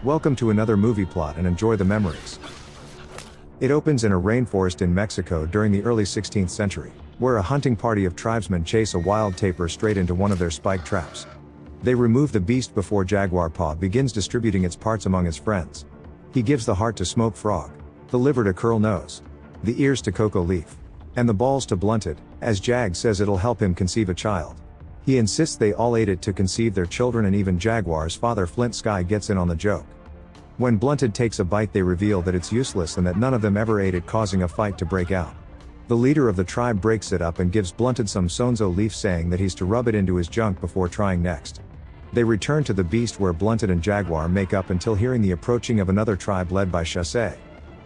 Welcome to another movie plot and enjoy the memories. It opens in a rainforest in Mexico during the early 16th century, where a hunting party of tribesmen chase a wild tapir straight into one of their spike traps. They remove the beast before Jaguar Paw begins distributing its parts among his friends. He gives the heart to Smoke Frog, the liver to Curl Nose, the ears to Cocoa Leaf, and the balls to Blunted, as Jag says it'll help him conceive a child. He insists they all ate it to conceive their children, and even Jaguar's father Flint Sky gets in on the joke. When Blunted takes a bite, they reveal that it's useless and that none of them ever ate it, causing a fight to break out. The leader of the tribe breaks it up and gives Blunted some Sonzo leaf, saying that he's to rub it into his junk before trying next. They return to the beast, where Blunted and Jaguar make up until hearing the approaching of another tribe led by Chassé.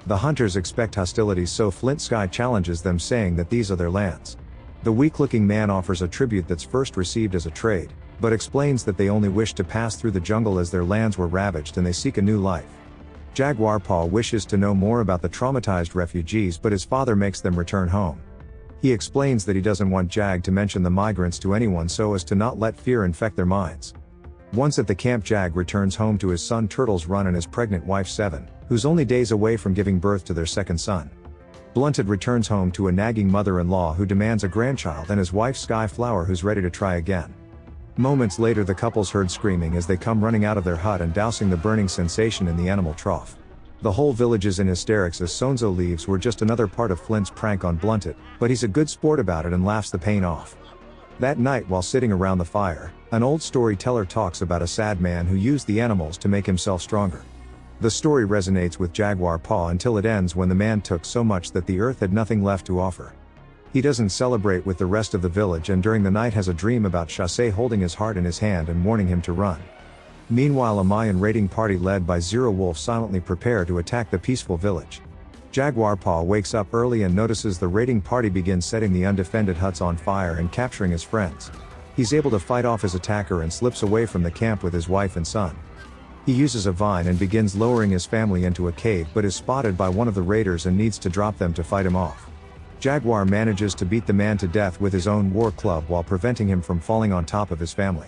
The hunters expect hostilities, so Flint Sky challenges them, saying that these are their lands. The weak-looking man offers a tribute that's first received as a trade, but explains that they only wish to pass through the jungle as their lands were ravaged and they seek a new life. Jaguar Paw wishes to know more about the traumatized refugees, but his father makes them return home. He explains that he doesn't want Jag to mention the migrants to anyone so as to not let fear infect their minds. Once at the camp, Jag returns home to his son Turtle's Run and his pregnant wife Seven, who's only days away from giving birth to their second son. Blunted returns home to a nagging mother-in-law who demands a grandchild, and his wife Sky Flower, who's ready to try again. Moments later, the couple's heard screaming as they come running out of their hut and dousing the burning sensation in the animal trough. The whole village is in hysterics as Sonzo leaves were just another part of Flint's prank on Blunted, but he's a good sport about it and laughs the pain off. That night, while sitting around the fire, an old storyteller talks about a sad man who used the animals to make himself stronger. The story resonates with Jaguar Paw until it ends, when the man took so much that the earth had nothing left to offer. He doesn't celebrate with the rest of the village, and during the night has a dream about Chassé holding his heart in his hand and warning him to run. Meanwhile, a Mayan raiding party led by Zero Wolf silently prepare to attack the peaceful village. Jaguar Paw wakes up early and notices the raiding party begins setting the undefended huts on fire and capturing his friends. He's able to fight off his attacker and slips away from the camp with his wife and son. He uses a vine and begins lowering his family into a cave, but is spotted by one of the raiders and needs to drop them to fight him off. Jaguar manages to beat the man to death with his own war club while preventing him from falling on top of his family.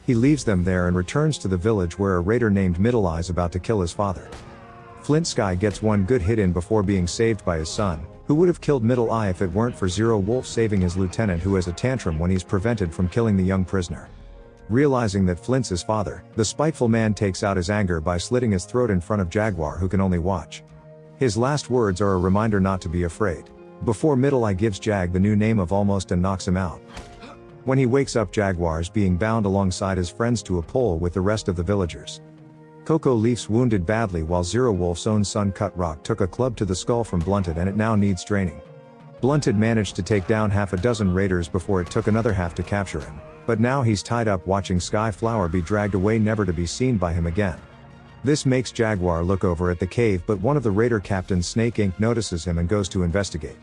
He leaves them there and returns to the village, where a raider named Middle Eye is about to kill his father. Flint Sky gets one good hit in before being saved by his son, who would have killed Middle Eye if it weren't for Zero Wolf saving his lieutenant, who has a tantrum when he's prevented from killing the young prisoner. Realizing that Flint's his father, the spiteful man takes out his anger by slitting his throat in front of Jaguar, who can only watch. His last words are a reminder not to be afraid, before Middle Eye gives Jag the new name of Almost and knocks him out. When he wakes up, Jaguar's being bound alongside his friends to a pole with the rest of the villagers. Cocoa Leaf's wounded badly, while Zero Wolf's own son Cut Rock took a club to the skull from Blunted and it now needs draining. Blunted managed to take down half a dozen raiders before it took another half to capture him, but now he's tied up watching Sky Flower be dragged away, never to be seen by him again. This makes Jaguar look over at the cave, but one of the raider captains, Snake Inc., notices him and goes to investigate.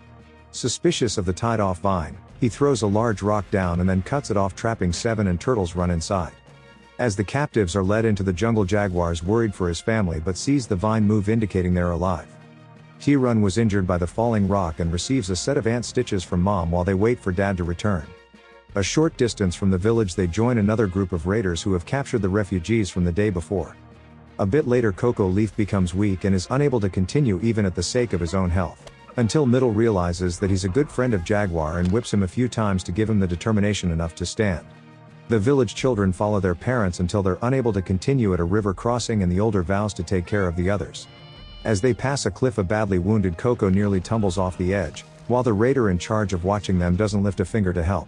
Suspicious of the tied-off vine, he throws a large rock down and then cuts it off, trapping Seven and Turtles Run inside. As the captives are led into the jungle, Jaguar's worried for his family but sees the vine move, indicating they're alive. T-Run was injured by the falling rock and receives a set of ant stitches from Mom while they wait for Dad to return. A short distance from the village, they join another group of raiders who have captured the refugees from the day before. A bit later, Cocoa Leaf becomes weak and is unable to continue even at the sake of his own health, until Middle realizes that he's a good friend of Jaguar and whips him a few times to give him the determination enough to stand. The village children follow their parents until they're unable to continue at a river crossing, and the older vows to take care of the others. As they pass a cliff, a badly wounded Coco nearly tumbles off the edge, while the raider in charge of watching them doesn't lift a finger to help.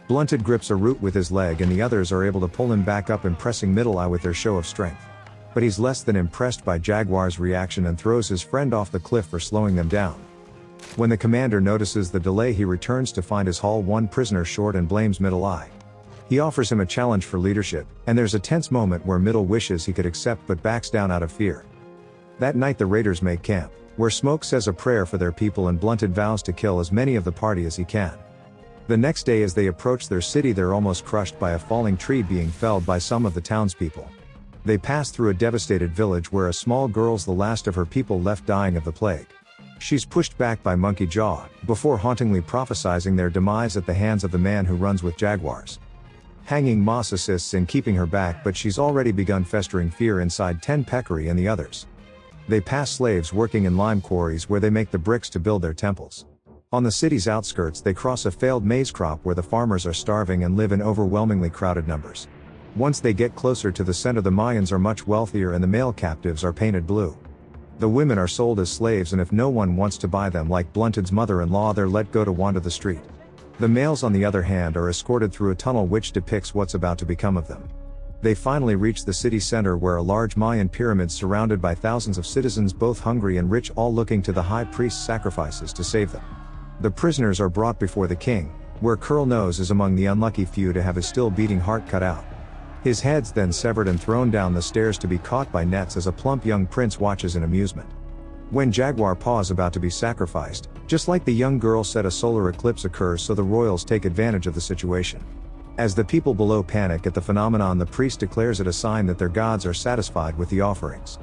Blunted grips a root with his leg and the others are able to pull him back up, impressing Middle Eye with their show of strength. But he's less than impressed by Jaguar's reaction and throws his friend off the cliff for slowing them down. When the commander notices the delay, he returns to find his haul one prisoner short and blames Middle Eye. He offers him a challenge for leadership, and there's a tense moment where Middle wishes he could accept but backs down out of fear. That night the raiders make camp, where Smoke says a prayer for their people and Blunted vows to kill as many of the party as he can. The next day, as they approach their city, they're almost crushed by a falling tree being felled by some of the townspeople. They pass through a devastated village where a small girl's the last of her people left, dying of the plague. She's pushed back by Monkey Jaw, before hauntingly prophesizing their demise at the hands of the man who runs with jaguars. Hanging Moss assists in keeping her back, but she's already begun festering fear inside Perilous and the others. They pass slaves working in lime quarries where they make the bricks to build their temples. On the city's outskirts they cross a failed maize crop where the farmers are starving and live in overwhelmingly crowded numbers. Once they get closer to the center, the Mayans are much wealthier and the male captives are painted blue. The women are sold as slaves, and if no one wants to buy them, like Blunted's mother-in-law, they're let go to wander the street. The males on the other hand are escorted through a tunnel which depicts what's about to become of them. They finally reach the city center where a large Mayan pyramid surrounded by thousands of citizens, both hungry and rich, all looking to the high priest's sacrifices to save them. The prisoners are brought before the king, where Curl Nose is among the unlucky few to have his still beating heart cut out. His head's then severed and thrown down the stairs to be caught by nets as a plump young prince watches in amusement. When Jaguar Paw is about to be sacrificed, just like the young girl said, a solar eclipse occurs, so the royals take advantage of the situation. As the people below panic at the phenomenon, the priest declares it a sign that their gods are satisfied with the offerings.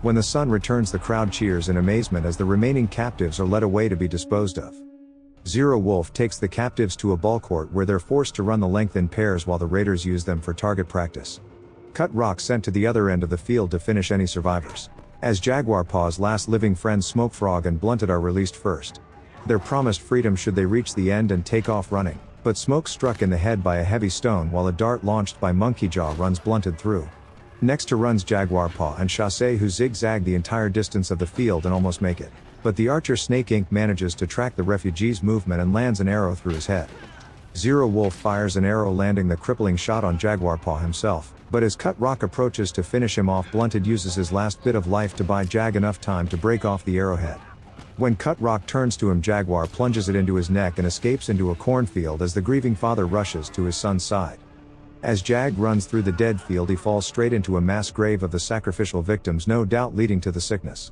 When the sun returns, the crowd cheers in amazement as the remaining captives are led away to be disposed of. Zero Wolf takes the captives to a ball court where they're forced to run the length in pairs while the raiders use them for target practice. Cut Rock sent to the other end of the field to finish any survivors. As Jaguar Paw's last living friends Smoke Frog and Blunted are released first. They're promised freedom should they reach the end and take off running, but Smoke struck in the head by a heavy stone while a dart launched by Monkey Jaw runs Blunted through. Next to runs Jaguar Paw and Chassé, who zigzag the entire distance of the field and almost make it. But the archer Snake Inc. manages to track the refugee's movement and lands an arrow through his head. Zero Wolf fires an arrow, landing the crippling shot on Jaguar Paw himself, but as Cut Rock approaches to finish him off, Blunted uses his last bit of life to buy Jag enough time to break off the arrowhead. When Cut Rock turns to him, Jaguar plunges it into his neck and escapes into a cornfield as the grieving father rushes to his son's side. As Jag runs through the dead field, he falls straight into a mass grave of the sacrificial victims, no doubt leading to the sickness.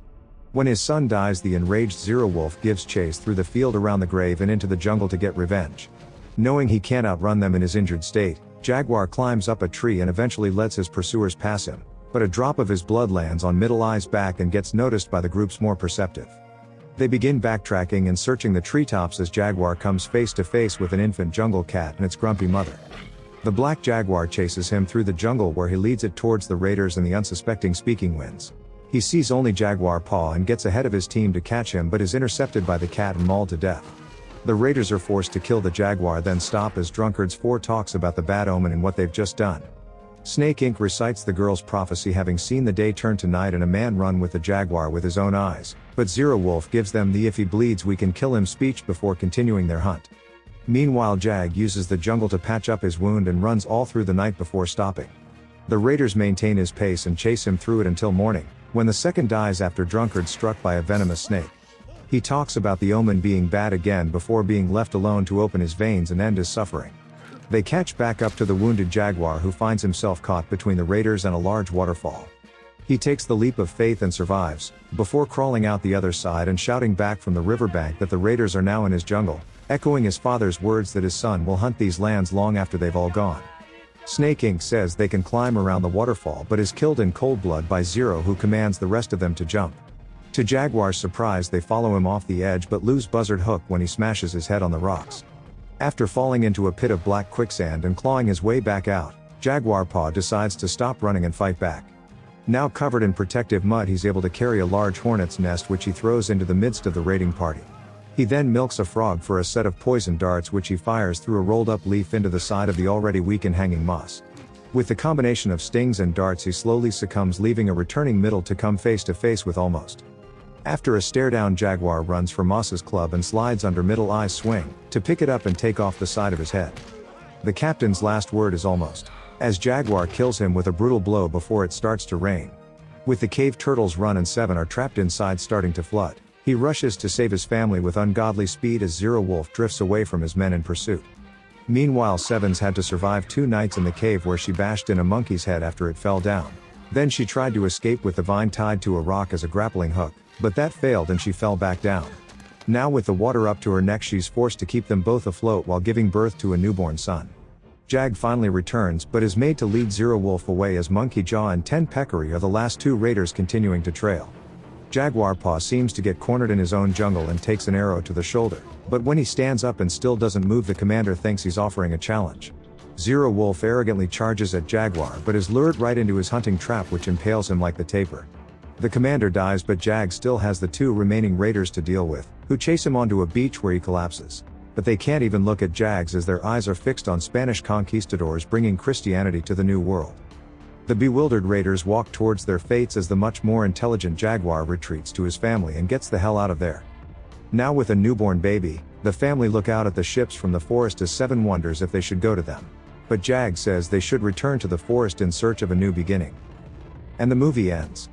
When his son dies, the enraged Zero Wolf gives chase through the field around the grave and into the jungle to get revenge. Knowing he can't outrun them in his injured state, Jaguar climbs up a tree and eventually lets his pursuers pass him, but a drop of his blood lands on Middle Eye's back and gets noticed by the group's more perceptive. They begin backtracking and searching the treetops as Jaguar comes face to face with an infant jungle cat and its grumpy mother. The black jaguar chases him through the jungle where he leads it towards the raiders and the unsuspecting Speaking Winds. He sees only Jaguar Paw and gets ahead of his team to catch him, but is intercepted by the cat and mauled to death. The raiders are forced to kill the jaguar, then stop as Drunkards 4 talks about the bad omen and what they've just done. Snake Inc. recites the girl's prophecy, having seen the day turn to night and a man run with the jaguar with his own eyes, but Zero Wolf gives them the "if he bleeds we can kill him" speech before continuing their hunt. Meanwhile, Jag uses the jungle to patch up his wound and runs all through the night before stopping. The raiders maintain his pace and chase him through it until morning, when the second dies after Drunkard struck by a venomous snake. He talks about the omen being bad again before being left alone to open his veins and end his suffering. They catch back up to the wounded jaguar, who finds himself caught between the raiders and a large waterfall. He takes the leap of faith and survives, before crawling out the other side and shouting back from the riverbank that the raiders are now in his jungle, echoing his father's words that his son will hunt these lands long after they've all gone. Snake Inc. says they can climb around the waterfall but is killed in cold blood by Zero, who commands the rest of them to jump. To Jaguar's surprise, they follow him off the edge but lose Buzzard Hook when he smashes his head on the rocks. After falling into a pit of black quicksand and clawing his way back out, Jaguar Paw decides to stop running and fight back. Now covered in protective mud, he's able to carry a large hornet's nest which he throws into the midst of the raiding party. He then milks a frog for a set of poison darts which he fires through a rolled up leaf into the side of the already weak and hanging moss. With the combination of stings and darts, he slowly succumbs, leaving a returning middle to come face to face with Almost. After a stare down, Jaguar runs for Moss's club and slides under Middle Eye's swing, to pick it up and take off the side of his head. The captain's last word is Almost, as Jaguar kills him with a brutal blow before it starts to rain. With the cave turtles Run and Seven are trapped inside starting to flood, he rushes to save his family with ungodly speed as Zero Wolf drifts away from his men in pursuit. Meanwhile, Seven's had to survive 2 nights in the cave where she bashed in a monkey's head after it fell down. Then she tried to escape with the vine tied to a rock as a grappling hook, but that failed and she fell back down. Now with the water up to her neck, she's forced to keep them both afloat while giving birth to a newborn son. Jag finally returns but is made to lead Zero Wolf away as Monkey Jaw and Ten Peccary are the last 2 raiders continuing to trail. Jaguar Paw seems to get cornered in his own jungle and takes an arrow to the shoulder, but when he stands up and still doesn't move, the commander thinks he's offering a challenge. Zero Wolf arrogantly charges at Jaguar but is lured right into his hunting trap, which impales him like the taper. The commander dies, but Jag still has the 2 remaining raiders to deal with, who chase him onto a beach where he collapses. But they can't even look at Jags as their eyes are fixed on Spanish conquistadors bringing Christianity to the New World. The bewildered raiders walk towards their fates as the much more intelligent Jaguar retreats to his family and gets the hell out of there. Now with a newborn baby, the family look out at the ships from the forest as Seven wonders if they should go to them. But Jag says they should return to the forest in search of a new beginning. And the movie ends.